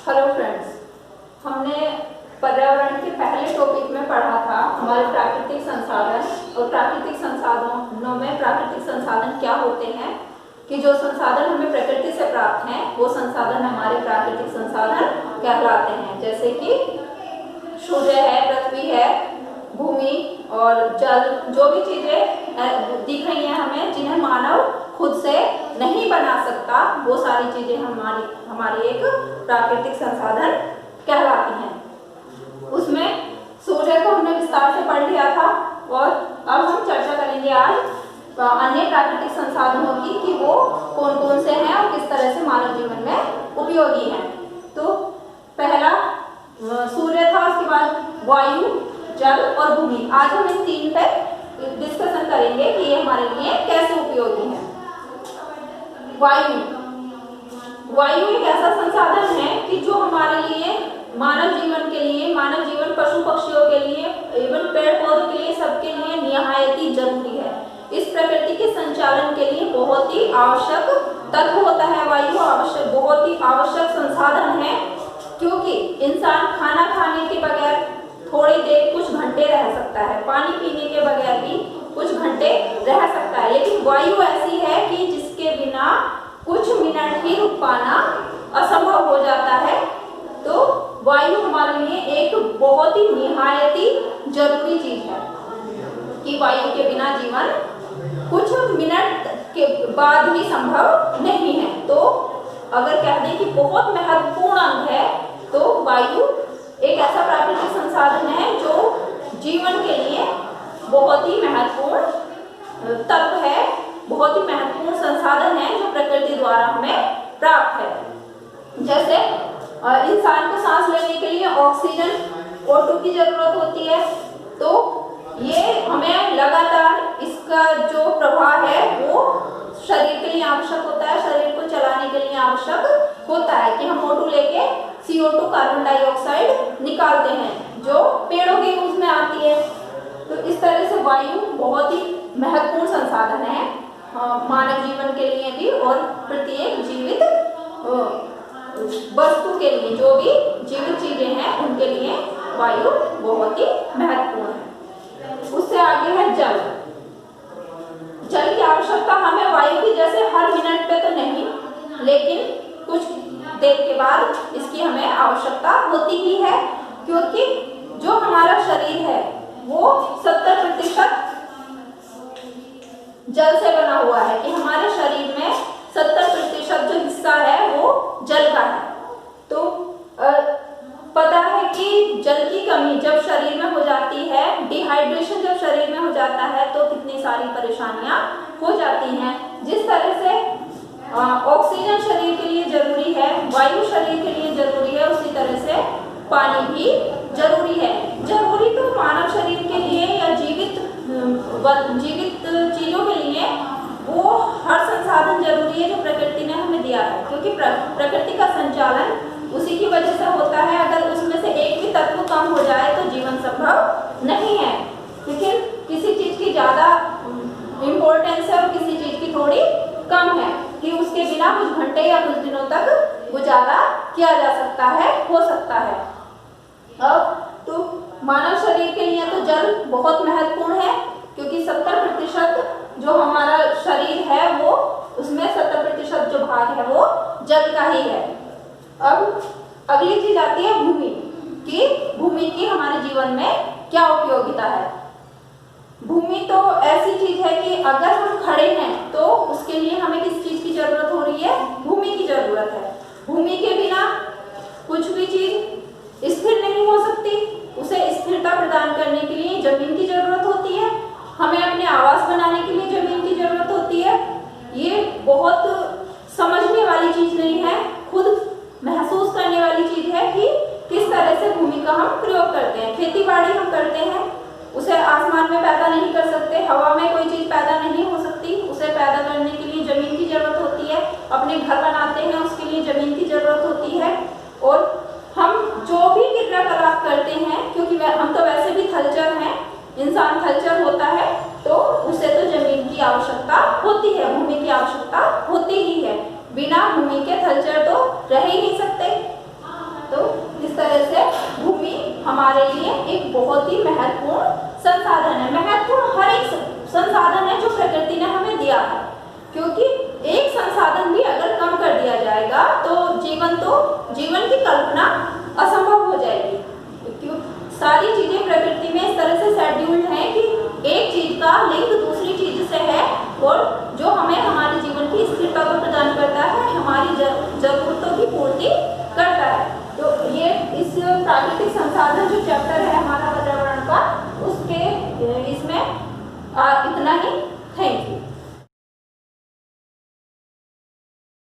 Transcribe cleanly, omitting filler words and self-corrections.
Hello friends, हमने पर्यावरण के पहले टॉपिक में पढ़ा था हमारे प्राकृतिक संसाधन और प्राकृतिक संसाधनों में प्राकृतिक संसाधन क्या होते हैं कि जो संसाधन हमें प्रकृति से प्राप्त हैं वो संसाधन हमारे प्राकृतिक संसाधन कहलाते हैं। जैसे कि सूर्य है, पृथ्वी है, भूमि और जल, जो भी चीजें दिख रही हैं हमें जिन्हें मानव खुद से नहीं बना सकता, वो सारी चीजें हमारी एक प्राकृतिक संसाधन कहलाती हैं। उसमें सूर्य को हमने विस्तार से पढ़ लिया था और अब हम चर्चा करेंगे आज अन्य प्राकृतिक संसाधनों की कि वो कौन कौन से हैं और किस तरह से मानव जीवन में उपयोगी हैं। तो पहला सूर्य था, उसके बाद वायु, जल और भूमि। आज हम इन तीन पे डिस्कशन करेंगे कि ये हमारे लिए कैसे उपयोगी है। वायु एक ऐसा संसाधन है कि जो हमारे लिए मानव जीवन पशु पक्षियों के लिए, एवं पेड़ पौधों के लिए, सबके लिए निहायत ही जरूरी है। इस प्रकृति के संचालन के लिए बहुत ही आवश्यक तत्व होता है। वायु बहुत ही आवश्यक संसाधन है, क्योंकि इंसान खाना खाने के बगैर थोड़ी देर कुछ घंटे रह सकता है, पानी पीने के बगैर भी कुछ घंटे रह सकता है, लेकिन वायु ऐसी है कि जिसके बिना कुछ मिनट ही रुक पाना असंभव हो जाता है। तो वायु हमारे लिए एक बहुत ही निहायती जरूरी चीज है कि वायु के बिना जीवन कुछ मिनट के बाद भी संभव नहीं है। तो अगर कह दें कि बहुत महत्वपूर्ण अंग है तो वायु एक ऐसा प्राकृतिक संसाधन है जो जीवन के लिए बहुत ही महत्वपूर्ण तत्व है, बहुत ही महत्वपूर्ण संसाधन है जो प्रकृति द्वारा हमें प्राप्त है। जैसे इंसान को सांस लेने के लिए ऑक्सीजन O2 की जरूरत होती है, तो ये हमें लगातार इसका जो प्रवाह है वो शरीर के लिए आवश्यक होता है, शरीर को चलाने के लिए आवश्यक होता है कि हम O2 लेके CO2 कार्बन डाइऑक्साइड निकालते हैं जो पेड़ों के यूज में आती है। तो इस तरह से वायु बहुत ही महत्वपूर्ण संसाधन है मानव जीवन के लिए भी और प्रत्येक जीवित वस्तु के लिए, जो भी जीवित चीजें हैं उनके लिए वायु बहुत ही महत्वपूर्ण है। उससे आगे है जल। जल की आवश्यकता हमें वायु की जैसे हर मिनट पे तो नहीं, लेकिन कुछ देर के बाद इसकी हमें आवश्यकता होती ही है, क्योंकि जो हमारा शरीर है वो 70% जल से बना हुआ है कि हमारे शरीर में 70% जो हिस्सा है वो जल का है। तो पता है कि जल की कमी जब शरीर में हो जाती है, डिहाइड्रेशन जब शरीर में हो जाता है तो कितनी सारी परेशानियां हो जाती हैं। जिस तरह से ऑक्सीजन शरीर के लिए जरूरी है, वायु शरीर के लिए जरूरी है, उसी तरह से पानी भी जरूरी है। जरूरी तो मानव शरीर के लिए या जीवित चीजों के लिए वो हर संसाधन जरूरी है जो प्रकृति ने हमें दिया है, क्योंकि प्रकृति का संचालन उसी की वजह से होता है। अगर उसमें से एक भी तत्व कम हो जाए तो जीवन संभव नहीं है। लेकिन किसी चीज की ज्यादा इम्पोर्टेंस है और किसी चीज की थोड़ी कम है कि उसके बिना कुछ घंटे या कुछ दिनों तक गुजारा किया जा सकता है, हो सकता है। अब तो मानव शरीर के लिए तो जल बहुत महत्वपूर्ण है, क्योंकि 70% जो हमारा शरीर है वो उसमें 70% जो भाग है वो जल का ही है। अब अगली चीज आती है भूमि की। भूमि की हमारे जीवन में क्या उपयोगिता है। भूमि तो ऐसी चीज है कि अगर हम खड़े हैं तो उसके लिए हमें किस चीज की जरूरत हो रही है, भूमि की जरूरत है। भूमि के बिना कुछ भी चीज स्थिर नहीं हो सकती, उसे स्थिरता प्रदान करने के लिए जमीन की जरूरत होती है। हमें अपने आवास बनाने के लिए जमीन की जरूरत होती है। ये बहुत समझने वाली चीज नहीं है, खुद महसूस करने वाली चीज है कि किस तरह से भूमि का हम प्रयोग करते हैं। खेती बाड़ी हम करते हैं, उसे आसमान में पैदा नहीं कर सकते, हवा में कोई चीज पैदा नहीं हो सकती, उसे पैदा करने के लिए जमीन की जरूरत होती है। अपने घर बनाते हैं उसके लिए जमीन की जरूरत होती है। और हम जो भी क्रियाकलाप करते हैं, क्योंकि हम तो वैसे भी थलचर हैं, इंसान थलचर होता है, तो उसे तो जमीन की आवश्यकता होती है, भूमि की आवश्यकता होती ही है। बिना भूमि के थलचर तो रह ही नहीं सकते। हमारे लिए एक बहुत ही महत्वपूर्ण संसाधन है। महत्वपूर्ण हर एक संसाधन है जो प्रकृति ने हमें दिया है, क्योंकि एक संसाधन भी अगर कम कर दिया जाएगा तो जीवन की कल्पना असंभव हो जाएगी। क्यों सारी चीजें प्रकृति में इस तरह से शेड्यूल्ड हैं कि एक चीज का लिंक दूसरी चीज से है, और जो हमें हमारे जीवन की स्थिरता को प्रदान करता है, हमारी जरूरतों की पूर्ति करता है। तो ये इस प्राकृतिक संसाधन जो चैप्टर है हमारा पर्यावरण का, उसके इसमें इतना ही। Thank you.